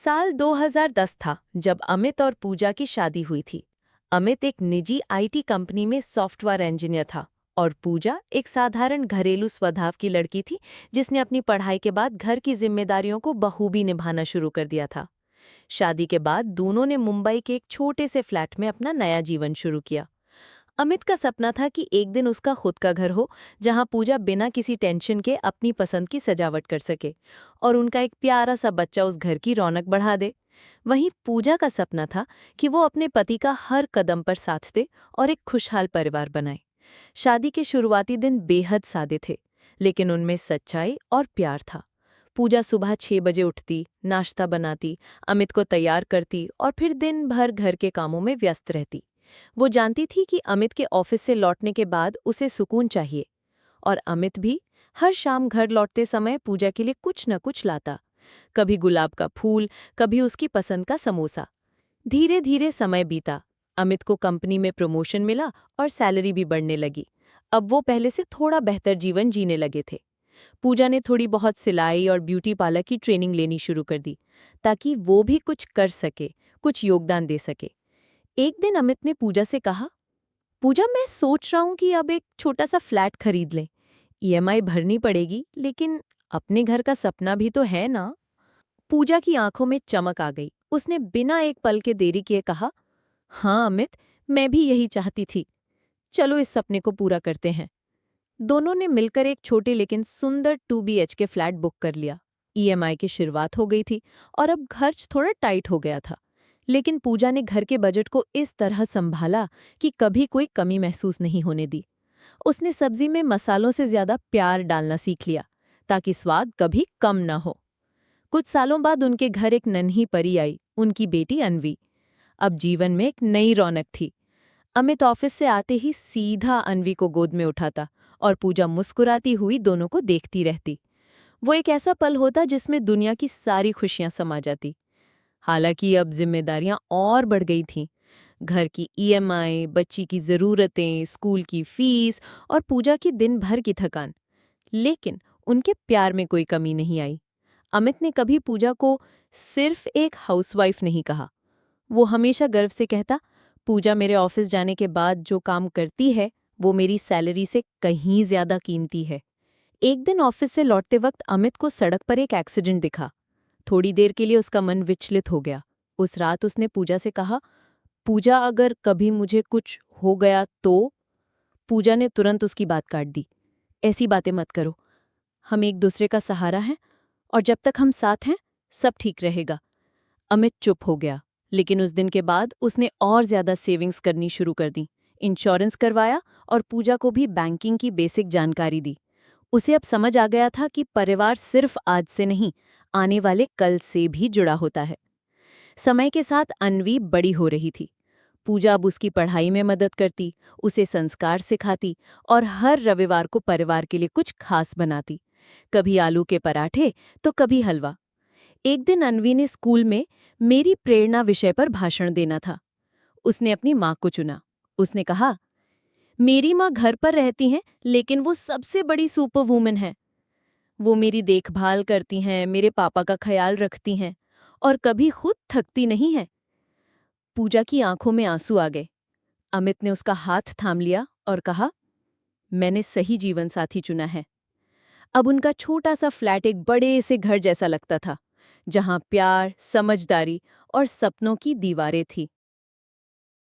साल 2010 था जब अमित और पूजा की शादी हुई थी। अमित एक निजी आईटी कंपनी में सॉफ्टवेयर इंजीनियर था और पूजा एक साधारण घरेलू स्वभाव की लड़की थी जिसने अपनी पढ़ाई के बाद घर की जिम्मेदारियों को बखूबी निभाना शुरू कर दिया था। शादी के बाद दोनों ने मुंबई के एक छोटे से फ्लैट में अपना नया जीवन शुरू किया। अमित का सपना था कि एक दिन उसका खुद का घर हो जहां पूजा बिना किसी टेंशन के अपनी पसंद की सजावट कर सके और उनका एक प्यारा सा बच्चा उस घर की रौनक बढ़ा दे। वहीं पूजा का सपना था कि वो अपने पति का हर कदम पर साथ दे और एक खुशहाल परिवार बनाए। शादी के शुरुआती दिन बेहद सादे थे, लेकिन उनमें सच्चाई और प्यार था। पूजा सुबह 6 बजे उठती, नाश्ता बनाती, अमित को तैयार करती और फिर दिन भर घर के कामों में व्यस्त रहती। वो जानती थी कि अमित के ऑफिस से लौटने के बाद उसे सुकून चाहिए, और अमित भी हर शाम घर लौटते समय पूजा के लिए कुछ न कुछ लाता। कभी गुलाब का फूल, कभी उसकी पसंद का समोसा। धीरे धीरे समय बीता। अमित को कंपनी में प्रमोशन मिला और सैलरी भी बढ़ने लगी। अब वो पहले से थोड़ा बेहतर जीवन जीने लगे थे। पूजा ने थोड़ी बहुत सिलाई और ब्यूटी पार्लर की ट्रेनिंग लेनी शुरू कर दी ताकि वो भी कुछ कर सके, कुछ योगदान दे सके। एक दिन अमित ने पूजा से कहा, पूजा, मैं सोच रहा हूं कि अब एक छोटा सा फ्लैट खरीद लें। ईएमआई भरनी पड़ेगी, लेकिन अपने घर का सपना भी तो है ना। पूजा की आंखों में चमक आ गई। उसने बिना एक पल के देरी किए कहा, हाँ अमित, मैं भी यही चाहती थी। चलो इस सपने को पूरा करते हैं। दोनों ने मिलकर एक छोटे लेकिन सुंदर 2 BHK फ्लैट बुक कर लिया। ईएमआई की शुरुआत हो गई थी और अब खर्च थोड़ा टाइट हो गया था, लेकिन पूजा ने घर के बजट को इस तरह संभाला कि कभी कोई कमी महसूस नहीं होने दी। उसने सब्जी में मसालों से ज्यादा प्यार डालना सीख लिया ताकि स्वाद कभी कम न हो। कुछ सालों बाद उनके घर एक नन्ही परी आई, उनकी बेटी अन्वी। अब जीवन में एक नई रौनक थी। अमित ऑफिस से आते ही सीधा अन्वी को गोद में उठाता और पूजा मुस्कुराती हुई दोनों को देखती रहती। वो एक ऐसा पल होता जिसमें दुनिया की सारी खुशियां समा जाती। हालांकि अब जिम्मेदारियां और बढ़ गई थीं। घर की ईएमआई, बच्ची की ज़रूरतें, स्कूल की फीस और पूजा की दिन भर की थकान। लेकिन उनके प्यार में कोई कमी नहीं आई। अमित ने कभी पूजा को सिर्फ एक हाउसवाइफ नहीं कहा। वो हमेशा गर्व से कहता, पूजा मेरे ऑफिस जाने के बाद जो काम करती है वो मेरी सैलरी से कहीं ज्यादा कीमती है। एक दिन ऑफिस से लौटते वक्त अमित को सड़क पर एक एक्सीडेंट दिखा। थोड़ी देर के लिए उसका मन विचलित हो गया। उस रात उसने पूजा से कहा, पूजा, अगर कभी मुझे कुछ हो गया तो? पूजा ने तुरंत उसकी बात काट दी। ऐसी बातें मत करो, हम एक दूसरे का सहारा हैं और जब तक हम साथ हैं सब ठीक रहेगा। अमित चुप हो गया, लेकिन उस दिन के बाद उसने और ज्यादा सेविंग्स करनी शुरू कर दी, इंश्योरेंस करवाया और पूजा को भी बैंकिंग की बेसिक जानकारी दी। उसे अब समझ आ गया था कि परिवार सिर्फ आज से नहीं, आने वाले कल से भी जुड़ा होता है। समय के साथ अन्वी बड़ी हो रही थी। पूजा अब उसकी पढ़ाई में मदद करती, उसे संस्कार सिखाती और हर रविवार को परिवार के लिए कुछ खास बनाती। कभी आलू के पराठे तो कभी हलवा। एक दिन अन्वी ने स्कूल में मेरी प्रेरणा विषय पर भाषण देना था। उसने अपनी माँ को चुना। उसने कहा, मेरी माँ घर पर रहती हैं, लेकिन वो सबसे बड़ी सुपर वूमन है। वो मेरी देखभाल करती हैं, मेरे पापा का ख्याल रखती हैं और कभी खुद थकती नहीं है। पूजा की आंखों में आंसू आ गए। अमित ने उसका हाथ थाम लिया और कहा, मैंने सही जीवन साथी चुना है। अब उनका छोटा सा फ्लैट एक बड़े से घर जैसा लगता था, जहां प्यार, समझदारी और सपनों की दीवारें थीं।